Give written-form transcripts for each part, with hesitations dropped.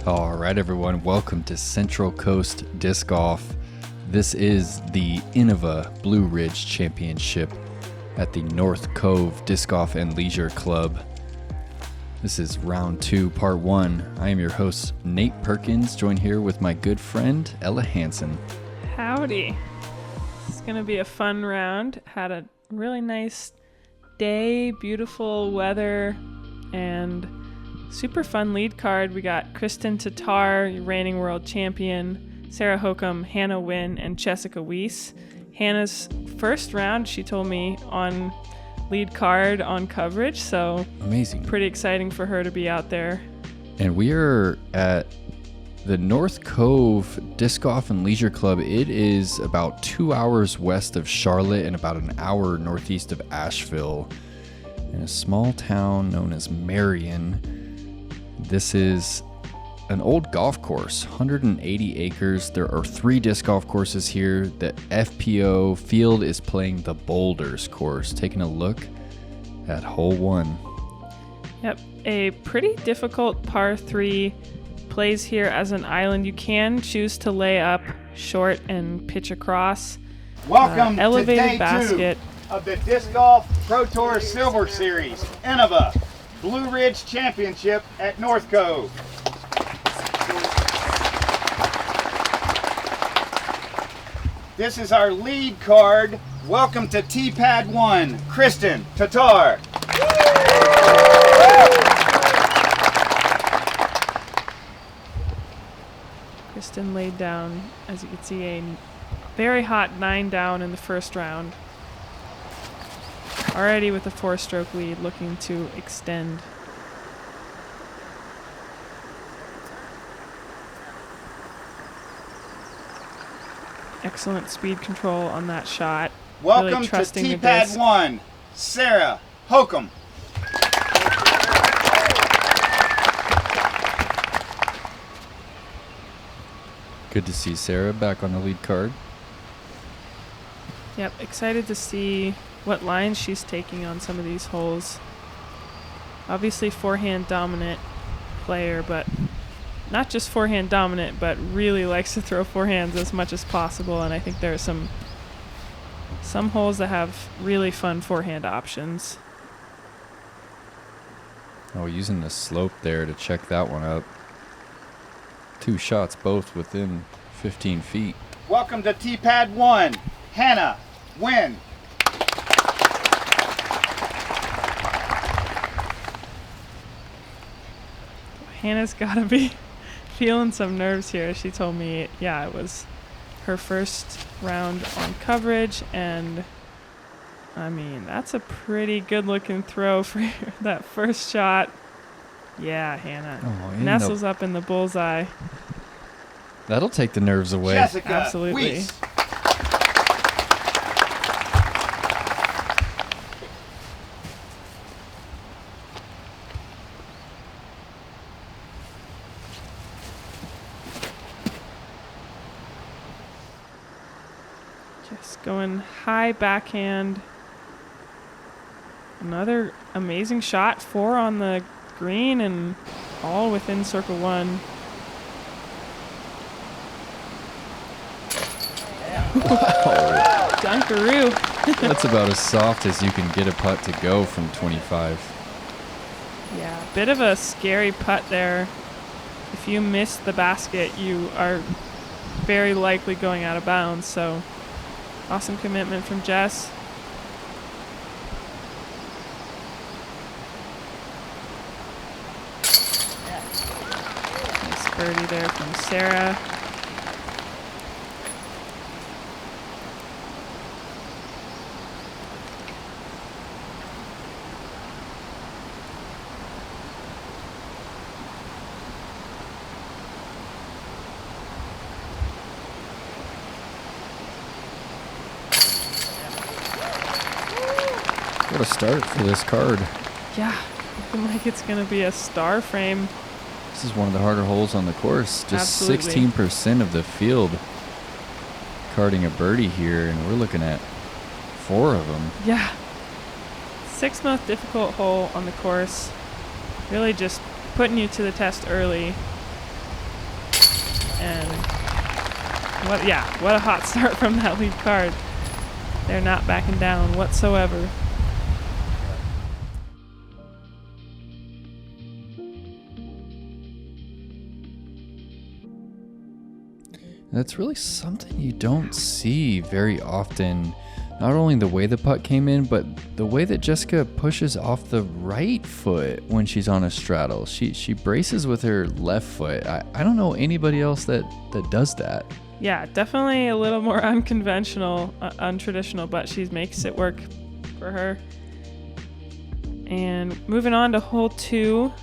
All right, everyone, welcome to Central Coast Disc Golf. This is the Innova Blue Ridge Championship at the North Cove Disc Golf and Leisure Club. This is round 2, part 1. I am your host, Nate Perkins, joined here with my good friend, Ella Hansen. Howdy. It's going to be a fun round. Had a really nice day, beautiful weather, and super fun lead card. We got Kristen Tattar, reigning world champion, Sarah Hokom, Hannah Huynh, and Jessica Weese. Hannah's first round, she told me, on lead card on coverage, so amazing. Pretty exciting for her to be out there. And we are at the North Cove Disc Golf and Leisure Club. It is about 2 hours west of Charlotte and about an hour northeast of Asheville in a small town known as Marion. This is an old golf course, 180 acres. There are 3 disc golf courses here. The FPO field is playing the Boulders course. Taking a look at hole 1. Yep, a pretty difficult par 3 plays here as an island. You can choose to lay up short and pitch across. Welcome elevated to day basket 2 of the Disc Golf Pro Tour Silver Series, Innova Blue Ridge Championship at North Cove. This is our lead card. Welcome to T-Pad 1, Kristen Tattar. Kristen laid down, as you can see, a very hot 9 down in the first round. Already with a 4-stroke lead, looking to extend. Excellent speed control on that shot. Welcome really trusting to T-Pad 1, Sarah Hokom. Good to see Sarah back on the lead card. Yep, excited to see what lines she's taking on some of these holes. Obviously forehand dominant player, but not just forehand dominant, but really likes to throw forehands as much as possible. And I think there are some holes that have really fun forehand options. Oh, using the slope there to check that one up. 2 shots, both within 15 feet. Welcome to T-Pad 1, Hannah Huynh. Hannah's got to be feeling some nerves here. She told me, yeah, it was her first round on coverage, and I mean, that's a pretty good looking throw for that first shot. Yeah, Hannah nestles up in the bullseye. That'll take the nerves away. Jessica Absolutely. Weese. Just going high backhand. Another amazing shot. 4 on the green and all within circle 1. Wow. Dunkaroo. That's about as soft as you can get a putt to go from 25. Yeah, bit of a scary putt there. If you miss the basket, you are very likely going out of bounds. So awesome commitment from Jess. Nice birdie there from Sarah. What a start for this card. Yeah, looking like it's going to be a star frame. This is one of the harder holes on the course. Just Absolutely. 16% of the field carding a birdie here, and we're looking at 4 of them. Yeah. 6th most difficult hole on the course. Really just putting you to the test early. And what a hot start from that lead card. They're not backing down whatsoever. That's really something you don't see very often. Not only the way the putt came in, but the way that Jessica pushes off the right foot when she's on a straddle. She braces with her left foot. I don't know anybody else that does that. Yeah, definitely a little more unconventional, untraditional, but she makes it work for her. And moving on to hole 2.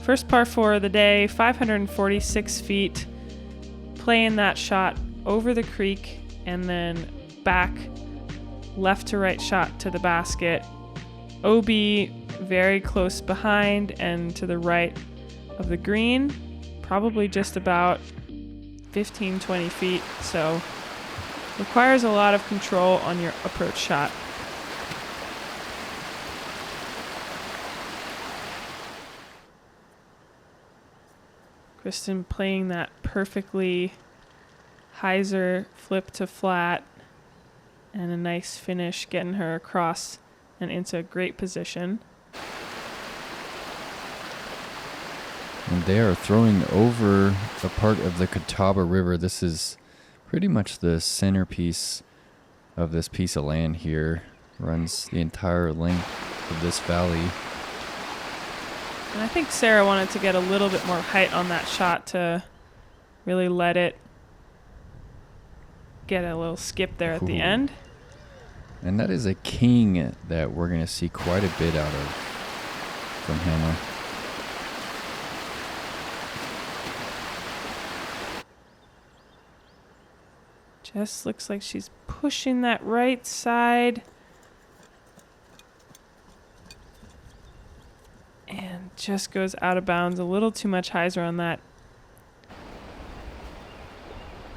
First par 4 of the day, 546 feet. Playing that shot over the creek and then back left to right shot to the basket. OB very close behind and to the right of the green, probably just about 15-20 feet, so requires a lot of control on your approach shot. Kristen playing that perfectly hyzer flip to flat and a nice finish, getting her across and into a great position. And they are throwing over a part of the Catawba River. This is pretty much the centerpiece of this piece of land here. Runs the entire length of this valley. And I think Sarah wanted to get a little bit more height on that shot to really let it get a little skip there at the end. And that is a king that we're going to see quite a bit out of from Hannah. Jess looks like she's pushing that right side. And just goes out of bounds. A little too much hyzer on that.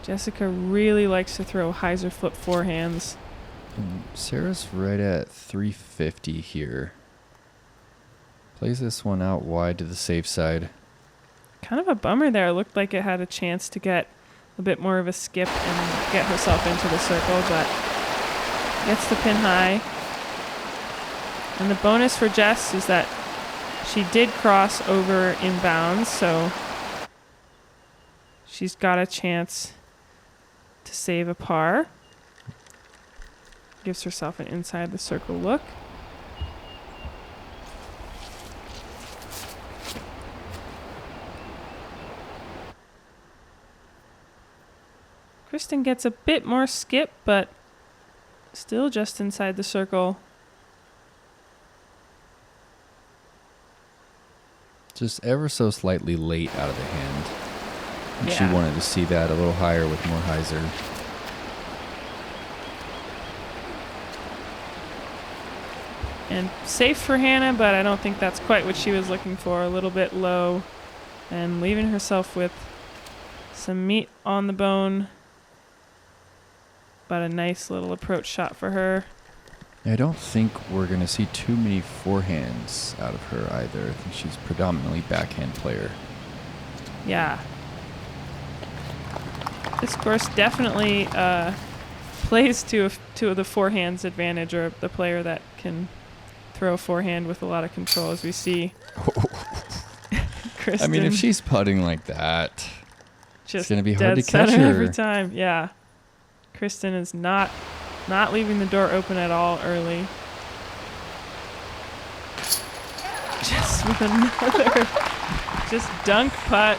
Jessica really likes to throw hyzer flip forehands. And Sarah's right at 350 here. Plays this one out wide to the safe side. Kind of a bummer there. It looked like it had a chance to get a bit more of a skip and get herself into the circle, but gets the pin high. And the bonus for Jess is that she did cross over in bounds, so she's got a chance to save a par. Gives herself an inside the circle look. Kristen gets a bit more skip, but still just inside the circle. Just ever so slightly late out of the hand. And Yeah. she wanted to see that a little higher with more hyzer. And safe for Hannah, but I don't think that's quite what she was looking for. A little bit low and leaving herself with some meat on the bone. But a nice little approach shot for her. I don't think we're going to see too many forehands out of her either. I think she's predominantly backhand player. Yeah. This course definitely plays to the forehand's advantage, or the player that can throw a forehand with a lot of control, as we see. Kristen, I mean, if she's putting like that, just it's going to be hard to dead catch center her. every time. Yeah. Kristen is not leaving the door open at all early. Just with another just dunk putt.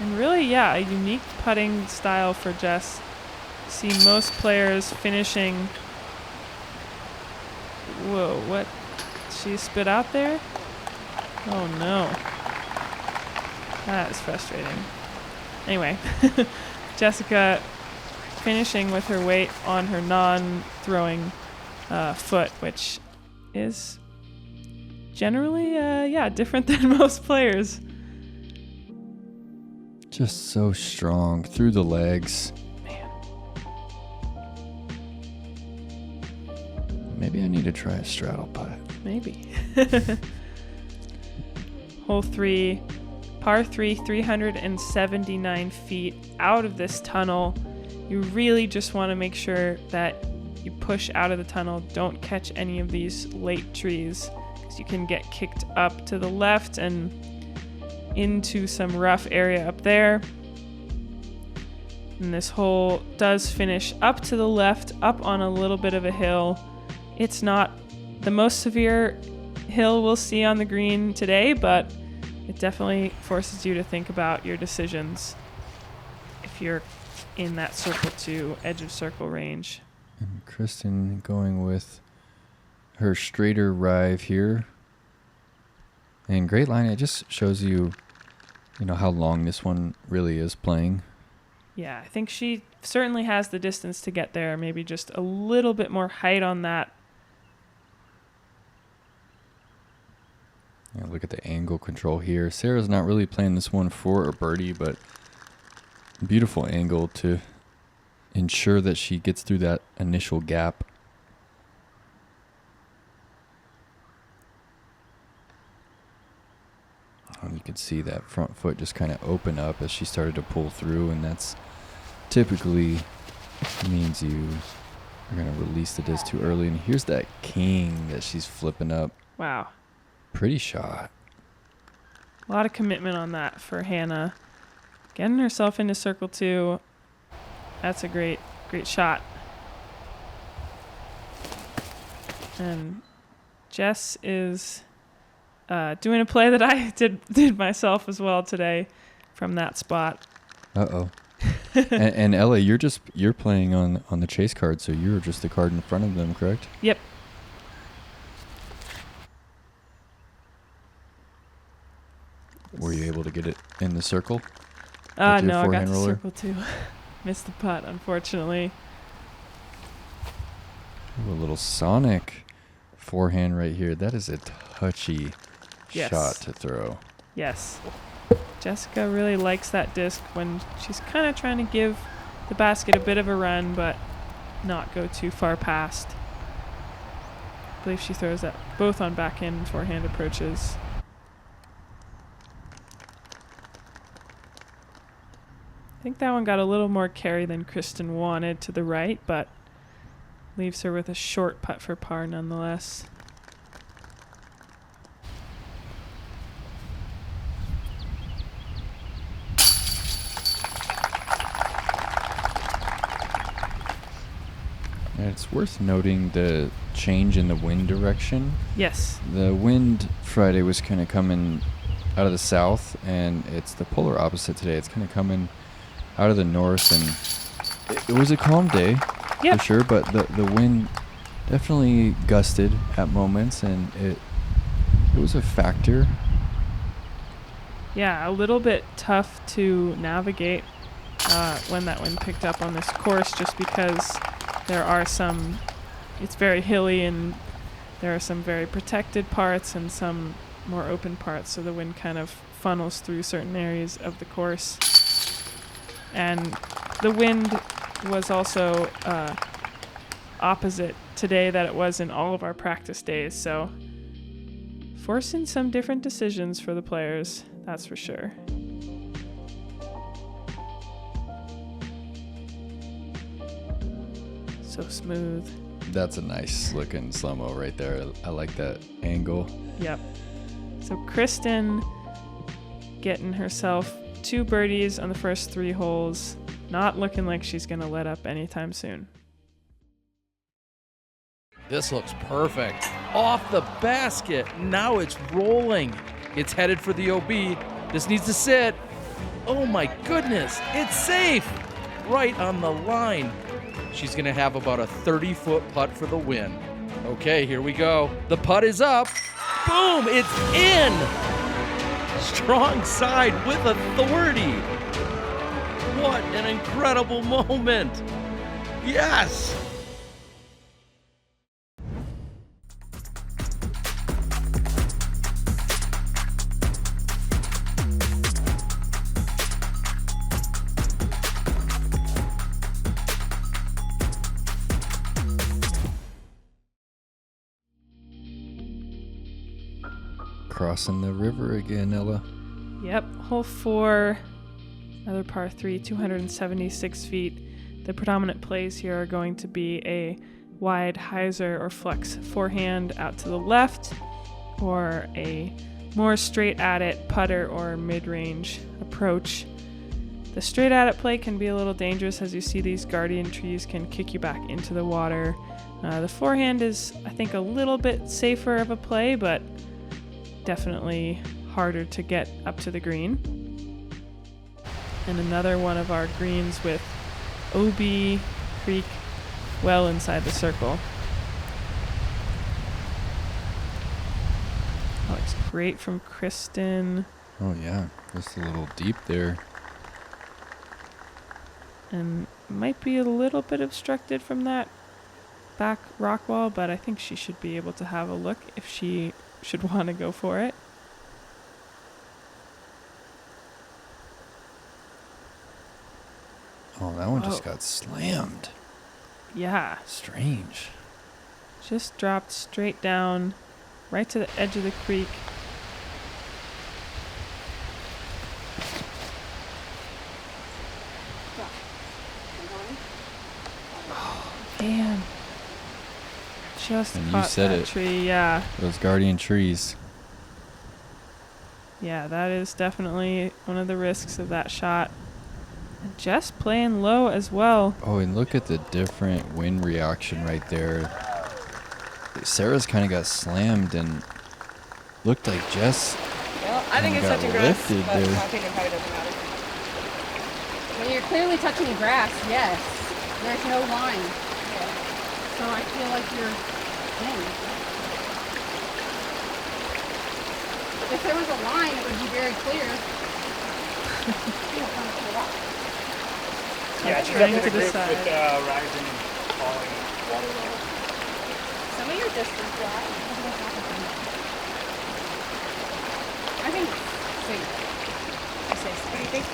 And really, yeah, a unique putting style for Jess. See most players finishing. Whoa, what? She spit out there? Oh no. That is frustrating. Anyway, Jessica finishing with her weight on her non-throwing foot, which is generally, different than most players. Just so strong through the legs. Man. Maybe I need to try a straddle putt. Maybe. Hole 3, par 3, 379 feet out of this tunnel. You really just want to make sure that you push out of the tunnel. Don't catch any of these late trees, because you can get kicked up to the left and into some rough area up there. And this hole does finish up to the left, up on a little bit of a hill. It's not the most severe hill we'll see on the green today, but it definitely forces you to think about your decisions if you're in that circle 2 edge of circle range. And Kristen going with her straighter drive here. And great line. It just shows you, how long this one really is playing. Yeah, I think she certainly has the distance to get there. Maybe just a little bit more height on that. Yeah, look at the angle control here. Sarah's not really playing this one for a birdie, but beautiful angle to ensure that she gets through that initial gap. And you can see that front foot just kind of open up as she started to pull through, and that's typically means you are going to release the disc too early. And here's that king that she's flipping up. Wow. Pretty shot. A lot of commitment on that for Hannah. Getting herself into circle 2. That's a great shot. And Jess is doing a play that I did myself as well today from that spot. Uh-oh. and Ella, you're playing on the chase card, so you're just the card in front of them, correct? Yep. Were you able to get it in the circle? No, I got forehand the roller? circle 2. Missed the putt, unfortunately. Ooh, a little Sonic forehand right here. That is a touchy shot to throw. Yes. Jessica really likes that disc when she's kind of trying to give the basket a bit of a run, but not go too far past. I believe she throws that both on backhand and forehand approaches. I think that one got a little more carry than Kristen wanted to the right, but leaves her with a short putt for par nonetheless. And it's worth noting the change in the wind direction. Yes. The wind Friday was kind of coming out of the south, and it's the polar opposite today. It's kind of coming out of the north, and it was a calm day for sure, but the wind definitely gusted at moments, and it was a factor. Yeah, a little bit tough to navigate when that wind picked up on this course, just because there are it's very hilly, and there are some very protected parts and some more open parts, so the wind kind of funnels through certain areas of the course. And the wind was also opposite today that it was in all of our practice days, so forcing some different decisions for the players, that's for sure. So smooth. That's a nice looking slow-mo right there. I like that angle. Yep. So Kristen getting herself 2 birdies on the first 3 holes. Not looking like she's going to let up anytime soon. This looks perfect. Off the basket. Now it's rolling. It's headed for the OB. This needs to sit. Oh my goodness. It's safe. Right on the line. She's going to have about a 30-foot putt for the win. Okay, here we go. The putt is up. Boom, it's in. Strong side with authority. What an incredible moment. Yes. crossing the river again, Ella. Yep, hole 4, another par 3, 276 feet. The predominant plays here are going to be a wide hyzer or flex forehand out to the left, or a more straight at it putter or mid-range approach. The straight at it play can be a little dangerous, as you see these guardian trees can kick you back into the water. The forehand is, I think, a little bit safer of a play, but definitely harder to get up to the green. And another one of our greens with OB Creek well inside the circle. That looks great from Kristen. Oh yeah, just a little deep there. And might be a little bit obstructed from that back rock wall, but I think she should be able to have a look if she should want to go for it. Oh, that one just got slammed. Yeah, Strange. just dropped straight down right to the edge of the creek. Man, just And you caught said that it. tree. Yeah, Those guardian trees. yeah, that is definitely one of the risks of that shot. And Jess playing low as well. Oh, and look at the different wind reaction right there. Sarah's kind of got slammed and looked like Jess. Well, I think it's got touching grass, lifted but there. my opinion probably doesn't matter. When you're clearly touching the grass, yes. There's no line. Yeah. So I feel like you're in. If there was a line, it would be very clear. Yeah, she's Trying up to in the group decide. with rising and falling water level. Some of your distance flat. I think safe. I say safe. What do you think?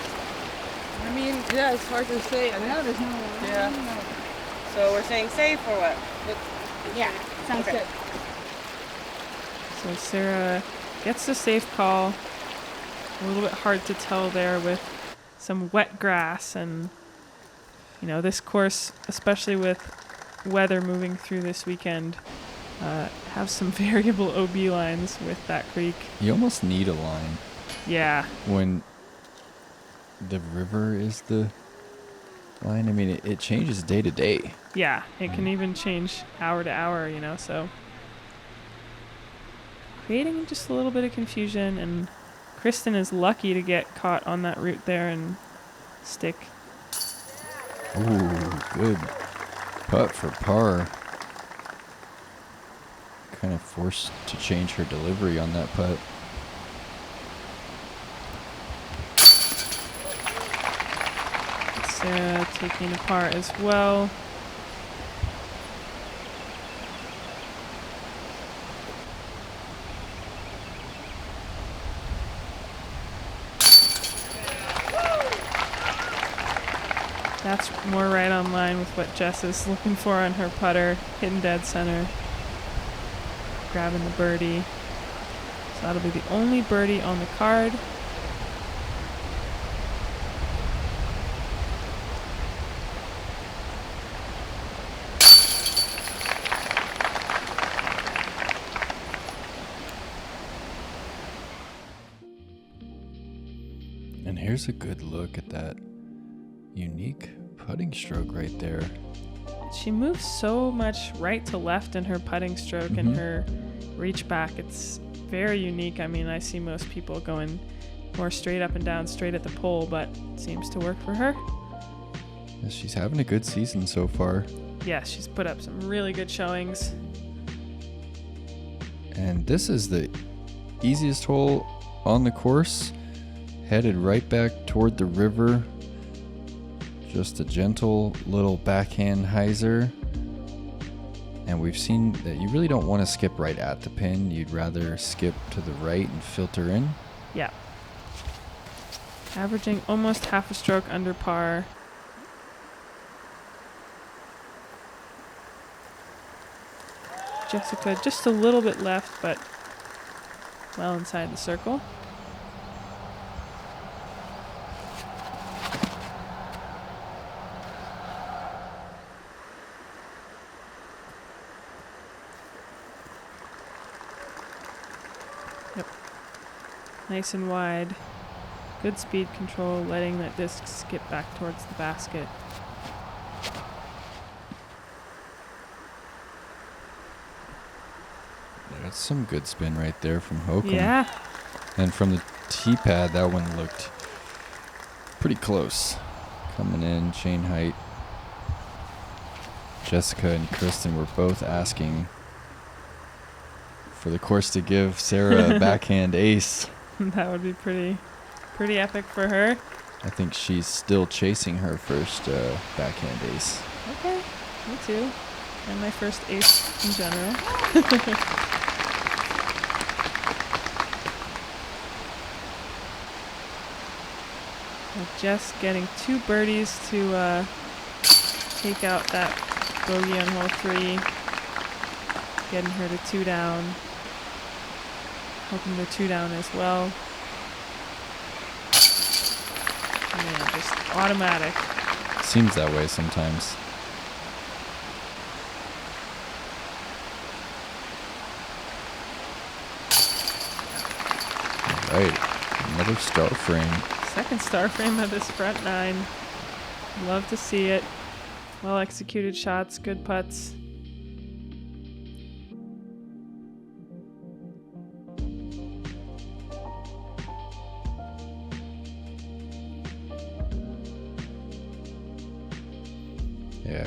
I mean, yeah, it's hard to say. I No, there's no line. Yeah. No. So we're saying safe or what? Yeah, sounds Okay. good. So Sarah gets the safe call. A little bit hard to tell there with some wet grass, and you know, this course, especially with weather moving through this weekend, have some variable OB lines with that creek. You almost need a line Yeah, when the river is the line. I mean, it changes day to day. yeah, it can even change hour to hour, you know, so creating just a little bit of confusion, and Kristen is lucky to get caught on that route there and stick. Ooh, good putt for par. Kind of forced to change her delivery on that putt. Sarah taking a par as well. That's more right on line with what Jess is looking for on her putter. Hitting dead center. Grabbing the birdie. So that'll be the only birdie on the card. And here's a good look at that unique putting stroke right there. She moves so much right to left in her putting stroke and Mhm. her reach back. It's very unique. I mean, I see most people going more straight up and down, straight at the pole, but it seems to work for her. Yeah, she's having a good season so far. Yes, she's put up some really good showings. And this is the easiest hole on the course. Headed right back toward the river. Just a gentle little backhand hyzer. And we've seen that you really don't want to skip right at the pin. You'd rather skip to the right and filter in. Yeah. Averaging almost half a stroke under par. Jessica just a little bit left, but well inside the circle. Yep. Nice and wide. Good speed control, letting that disc skip back towards the basket. That's some good spin right there from Hokom. Yeah. And from the tee pad, that one looked pretty close. Coming in, chain height. Jessica and Kristen were both asking for the course to give Sarah a backhand ace. That would be pretty epic for her. I think she's still chasing her first backhand ace. Okay, me too. And my first ace in general. Jess getting 2 birdies to take out that bogey on hole 3. Getting her to 2 down. Hoping to 2 down as well. Man, just automatic. Seems that way sometimes. All right, another star frame. Second star frame of this front 9. Love to see it. Well executed shots, good putts. Yeah,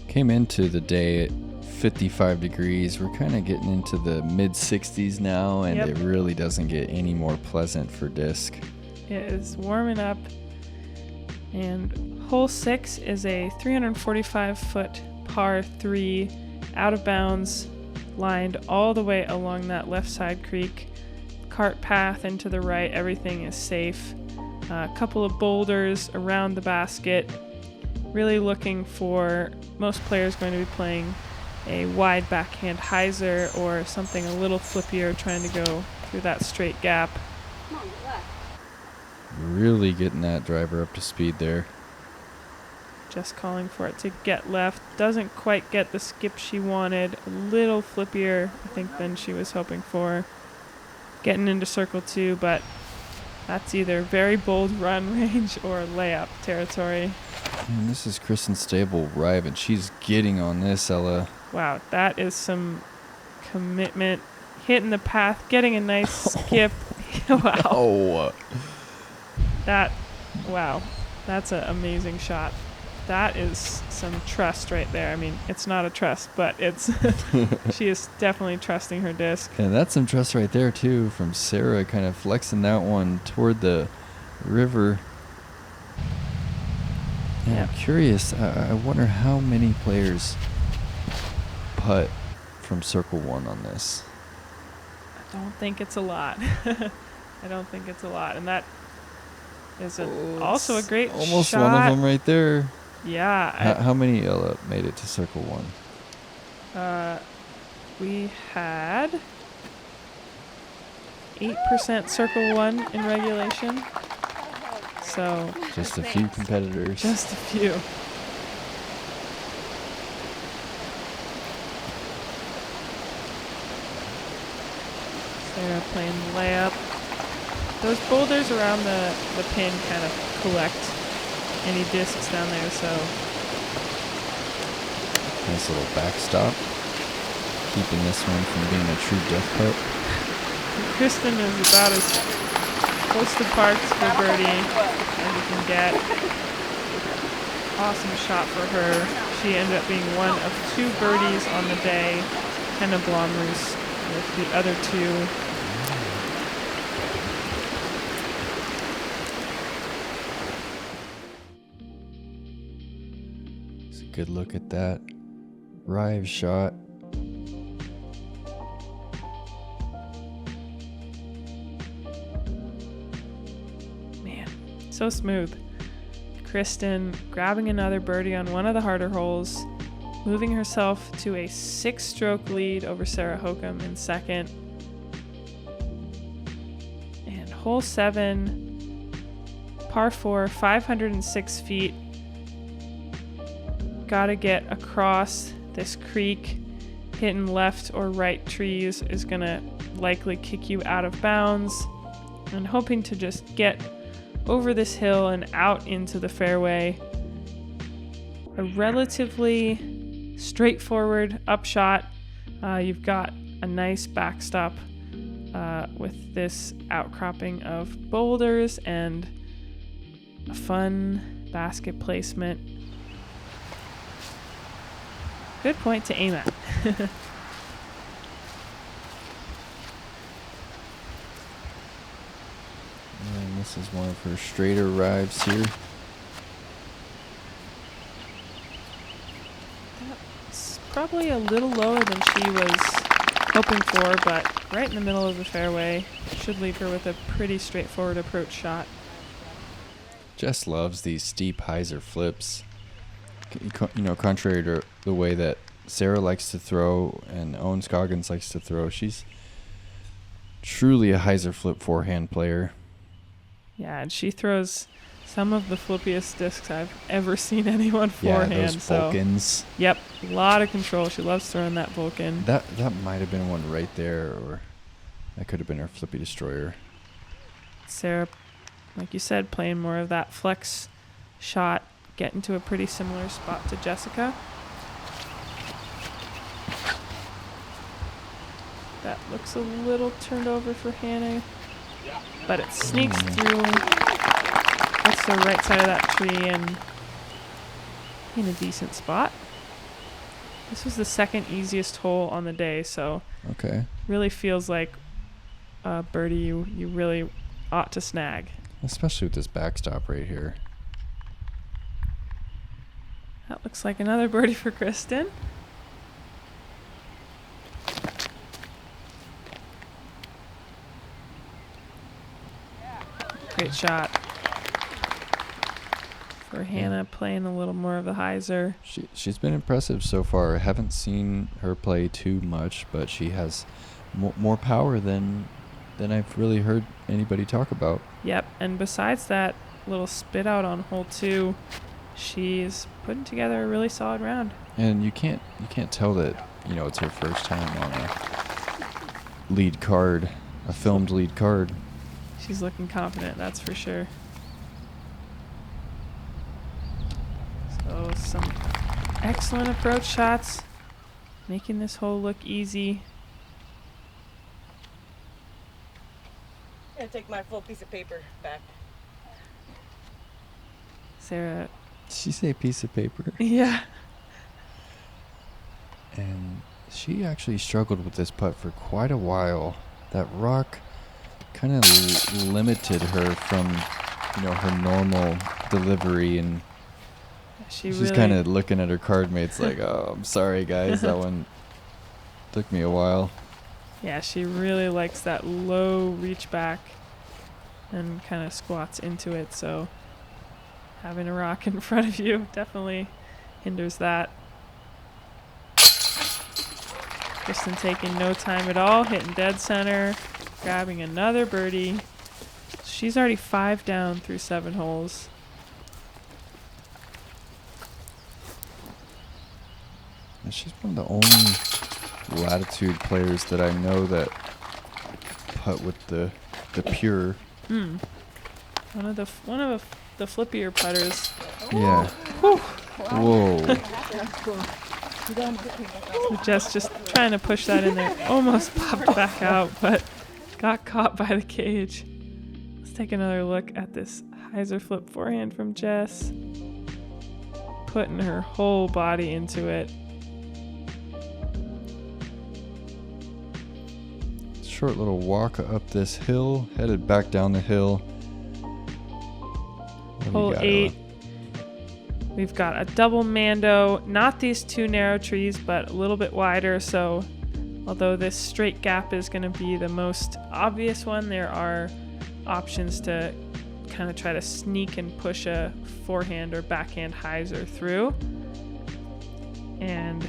came into the day at 55 degrees. We're kind of getting into the mid 60s now, and Yep. it really doesn't get any more pleasant for disc. It is warming up. And hole 6 is a 345-foot par 3 out of bounds, lined all the way along that left side creek. Cart path into the right, everything is safe. A couple of boulders around the basket. Really looking for most players going to be playing a wide backhand hyzer or something a little flippier, trying to go through that straight gap. Come on, get left. Really getting that driver up to speed there. Just calling for it to get left. Doesn't quite get the skip she wanted. A little flippier, I think, than she was hoping for. Getting into circle 2, but that's either very bold run range or layup territory. And this is Kristen Stable Rive, and she's getting on this, Ella. Wow, that is some commitment. Hitting the path, getting a nice skip. Wow. Oh, Wow. That's an amazing shot. That is some trust right there. I mean, it's not a trust, but it's she is definitely trusting her disc. and that's some trust right there, too, from Sarah, kind of flexing that one toward the river. And Yeah. I'm curious, I wonder how many players putt from circle 1 on this. I don't think it's a lot. I don't think it's a lot. And that is also a great Almost shot. one of them right there. Yeah. How many Ella made it to circle 1? We had 8% circle 1 in regulation. So Just a few competitors. just a few. Sarah playing the layup. Those boulders around the pin kind of collect any discs down there, so Nice little backstop. Keeping this one from being a true death putt. Kristen is about as close to parks for birdie as you can get. Awesome shot for her. She ended up being one of 2 birdies on the day. Henna Blomroos with the other 2. It's a good look at that Rive shot. Man, so smooth. Kristen grabbing another birdie on one of the harder holes, moving herself to a 6-stroke lead over Sarah Hokom in second. hole 7, par 4, 506 feet. Gotta get across this creek. Hitting left or right trees is gonna likely kick you out of bounds. And hoping to just get over this hill and out into the fairway. A relatively straightforward upshot. You've got a nice backstop with this outcropping of boulders and a fun basket placement. Good point to aim at. And this is one of her straighter rides here. It's probably a little lower than she was hoping for, but right in the middle of the fairway. Should leave her with a pretty straightforward approach shot. Jess loves these steep hyzer flips. You know, contrary to the way that Sarah likes to throw and Owen Scoggins likes to throw, she's truly a hyzer flip forehand player. Yeah, and she throws some of the flippiest discs I've ever seen anyone forehand. Yeah, those Vulcans. Yep, a lot of control. She loves throwing that Vulcan. That might have been one right there, or that could have been her flippy destroyer. Sarah, like you said, playing more of that flex shot, getting to a pretty similar spot to Jessica. That looks a little turned over for Hannah, but it sneaks through. That's the right side of that tree and in a decent spot. This was the second easiest hole on the day, so Okay. really feels like a birdie you really ought to snag. Especially with this backstop right here. That looks like another birdie for Kristen. Great shot for Hannah, playing a little more of the hyzer. She's been impressive so far. I haven't seen her play too much, but she has more power than I've really heard anybody talk about. Yep, and besides that little spit out on hole 2, she's putting together a really solid round. And you can't tell that, you know, it's her first time on a lead card, a filmed lead card. She's looking confident, that's for sure. So some excellent approach shots, making this hole look easy. I'm gonna take my full piece of paper back. Sarah. Did she say piece of paper? Yeah. And she actually struggled with this putt for quite a while. That rock kind of limited her from, you know, her normal delivery, and she's really kind of looking at her card mates like, oh, I'm sorry, guys. That one took me a while. Yeah, she really likes that low reach back and kind of squats into it, so having a rock in front of you definitely hinders that. Kristen taking no time at all, hitting dead center, grabbing another birdie. She's already 5 down through 7 holes. And she's one of the only Latitude players that I know that putt with the pure. One of the flippier putters. Yeah. Whoa. Just trying to push that in there. Almost popped back out, but got caught by the cage. Let's take another look at this hyzer flip forehand from Jess. Putting her whole body into it. Short little walk up this hill, headed back down the hill. Hole 8. We've got a double Mando, not these 2 narrow trees, but a little bit wider. So although this straight gap is going to be the most obvious one, there are options to kind of try to sneak and push a forehand or backhand hyzer through. And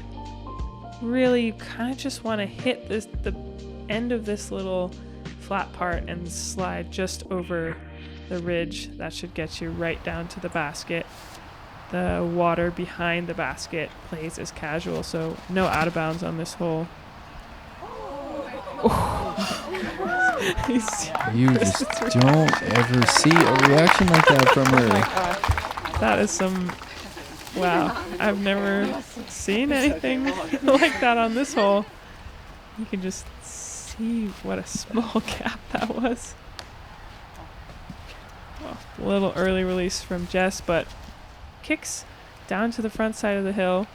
really you kind of just want to hit the end of this little flat part and slide just over the ridge. That should get you right down to the basket. The water behind the basket plays as casual, so no out of bounds on this hole. You just don't ever see a reaction like that from her. That is some... Wow, I've never seen anything like that on this hole. You can just see what a small gap that was. Oh, a little early release from Jess, but kicks down to the front side of the hill.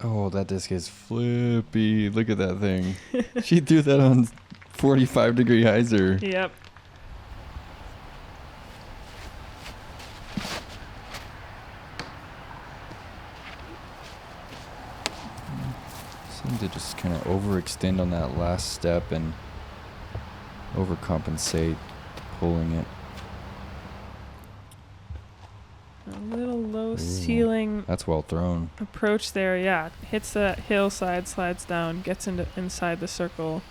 Oh, that disc is flippy. Look at that thing. She threw that on 45-degree hyzer. Yep. Seemed to just kind of overextend on that last step and overcompensate pulling it. A little low ceiling That's well thrown. approach there. Yeah, hits the hillside, slides down, gets into inside the circle.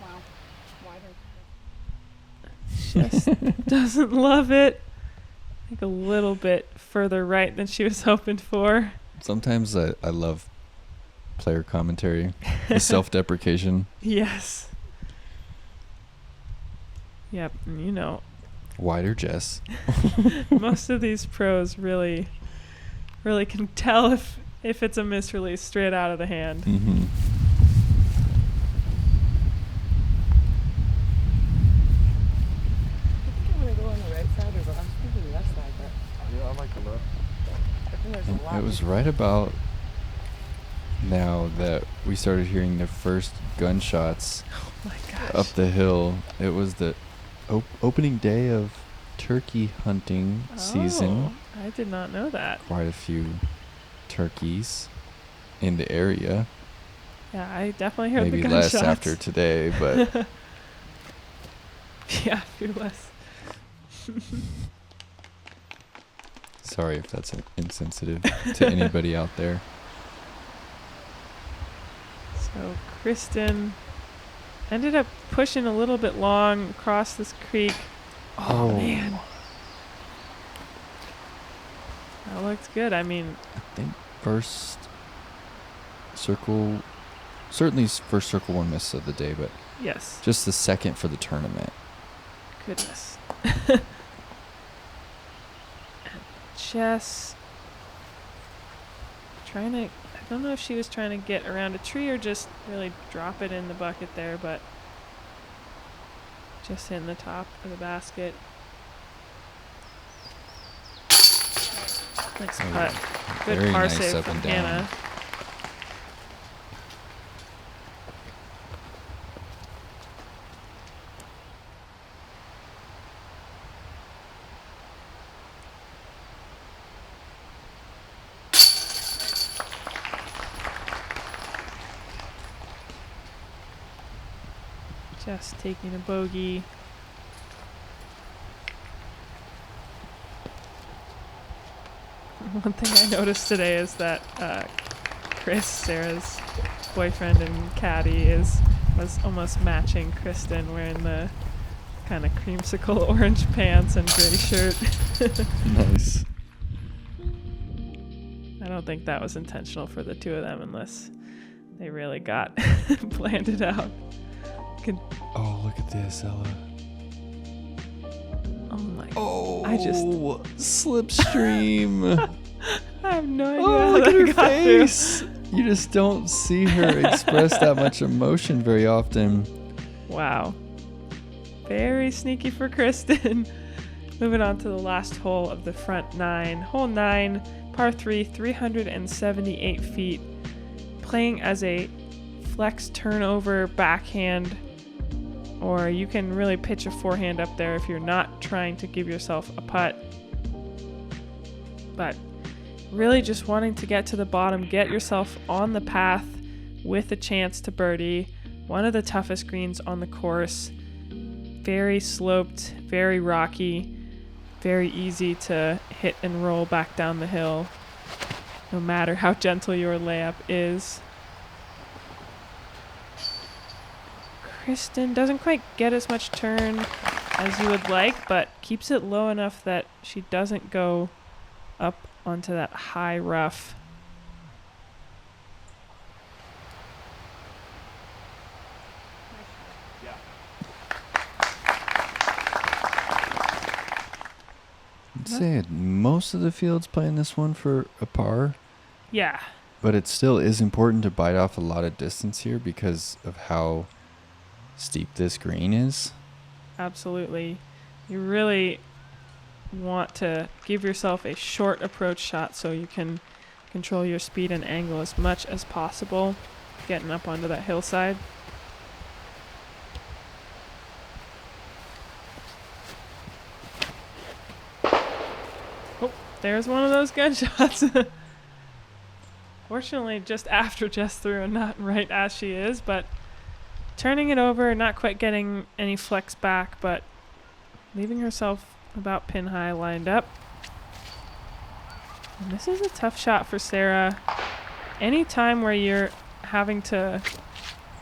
Wow. Wider. Just doesn't love it. I think a little bit further right than she was hoping for. Sometimes I love player commentary, the self-deprecation. Yes. Yep, and you know, Wider Jess. most of these pros really can tell if it's a misrelease straight out of the hand. Mm-hmm. I'm gonna go on the right side or I'm thinking the left side, but Yeah, I like the left. I think there's And a lot. it was right about now that we started hearing the first gunshots Oh my gosh. up the hill. It was the opening day of turkey hunting season. Oh, I did not know that. Quite a few turkeys in the area. Yeah, I definitely heard Maybe the less gunshots. after today, but Yeah, a few less. sorry if that's insensitive to anybody out there. So Kristen ended up pushing a little bit long across this creek. Oh, man. That looked good. I mean, I think first circle, certainly first circle one miss of the day, but yes. just the second for the tournament. Goodness. Jess trying to, I don't know if she was trying to get around a tree or just really drop it in the bucket there, but just hitting the top of the basket. Nice Oh, putt. Good very par nice save up from and down. Hannah. Just taking a bogey. One thing I noticed today is that Chris, Sarah's boyfriend and caddy, was almost matching Kristen, wearing the kind of creamsicle orange pants and gray shirt. Nice. I don't think that was intentional for the two of them unless they really got planned it out. Oh, look at this, Ella. Oh my! Oh, I just slipstream. I have no idea Oh, how look at her that got through. face. You just don't see her express that much emotion very often. Wow. Very sneaky for Kristen. Moving on to the last hole of the front nine. Hole 9, par 3, 378 feet. Playing as a flex turnover backhand, or you can really pitch a forehand up there if you're not trying to give yourself a putt. But really just wanting to get to the bottom, get yourself on the path with a chance to birdie. One of the toughest greens on the course. Very sloped, very rocky. very easy to hit and roll back down the hill, no matter how gentle your layup is. Kristen doesn't quite get as much turn as you would like, but keeps it low enough that she doesn't go up onto that high rough. I'd say most of the field's playing this one for a par. Yeah. But it still is important to bite off a lot of distance here because of how steep this green is. Absolutely. You really want to give yourself a short approach shot so you can control your speed and angle as much as possible getting up onto that hillside. Oh, there's one of those gunshots. Fortunately, just after Jess threw and not right as she is, but turning it over, not quite getting any flex back, but leaving herself about pin high lined up. And this is a tough shot for Sarah. Any time where you're having to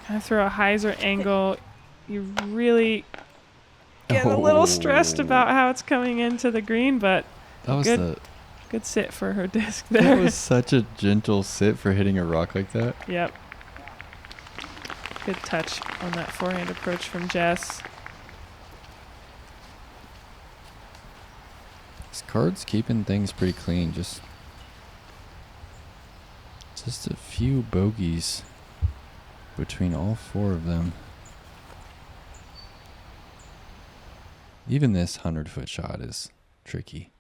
kind of throw a hyzer angle, you really get a little stressed about how it's coming into the green, but That was good sit for her disc there. That was such a gentle sit for hitting a rock like that. Yep. Good touch on that forehand approach from Jess. This card's keeping things pretty clean. Just a few bogeys between all four of them. Even this 100-foot shot is tricky.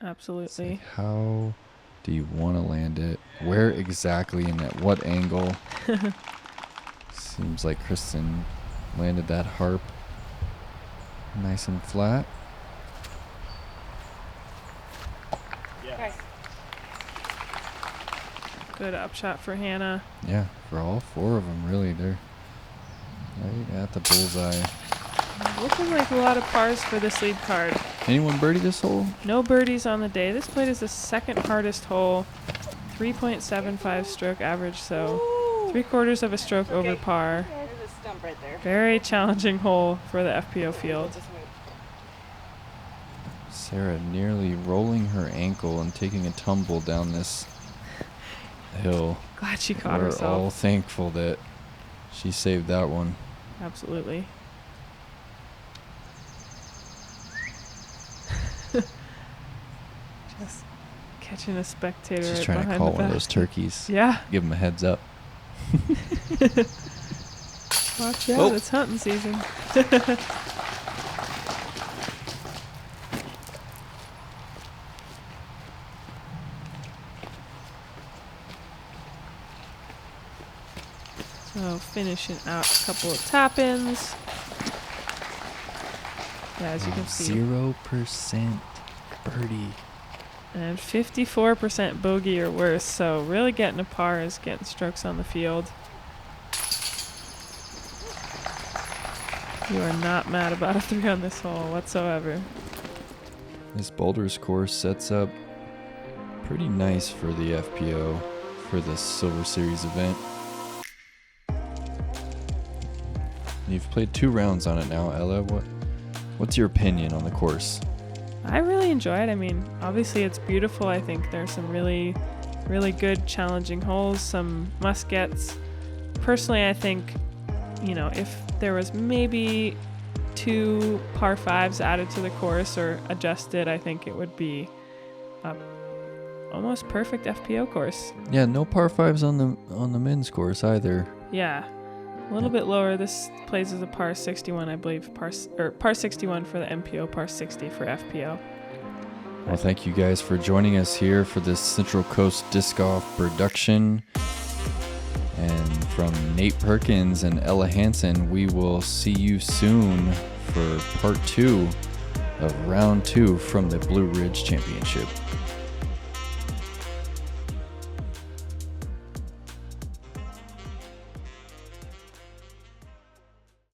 Absolutely. Like, how do you want to land it? Where exactly and at what angle? Seems like Kristen landed that harp nice and flat. Yes. Good upshot for Hannah. Yeah, for all four of them, really. They're right at the bullseye. Looking like a lot of pars for this lead card. Anyone birdie this hole? No birdies on the day. This played is the second hardest hole. 3.75 stroke average, so 3/4 of a stroke over par. There's a stump right there. Very challenging hole for the FPO field. Just move. Sarah nearly rolling her ankle and taking a tumble down this hill. Glad she caught We're herself. all thankful that she saved that one. Absolutely. Just catching a spectator She's right trying to behind call the one of back. those turkeys. Yeah. Give them a heads up. Watch out, Oh. it's hunting season. So finishing out a couple of tap-ins. Yeah, as you can see. 0% birdie. And 54% bogey or worse, so really getting a par is getting strokes on the field. You are not mad about a 3 on this hole whatsoever. This Boulders course sets up pretty nice for the FPO for this Silver Series event. You've played 2 rounds on it now, Ella. What's your opinion on the course? I really enjoy it. I mean, obviously it's beautiful. I think there's some really, really good challenging holes, some must-gets. Personally, I think, if there was maybe 2 par 5s added to the course or adjusted, I think it would be a almost perfect FPO course. Yeah, no par 5s on the men's course either. Yeah, a little bit lower. This plays as a par 61, I believe. Par 61 for the MPO, par 60 for FPO. Well, thank you guys for joining us here for this Central Coast Disc Golf production. And from Nate Perkins and Ella Hansen, we will see you soon for part 2 of round 2 from the Blue Ridge Championship.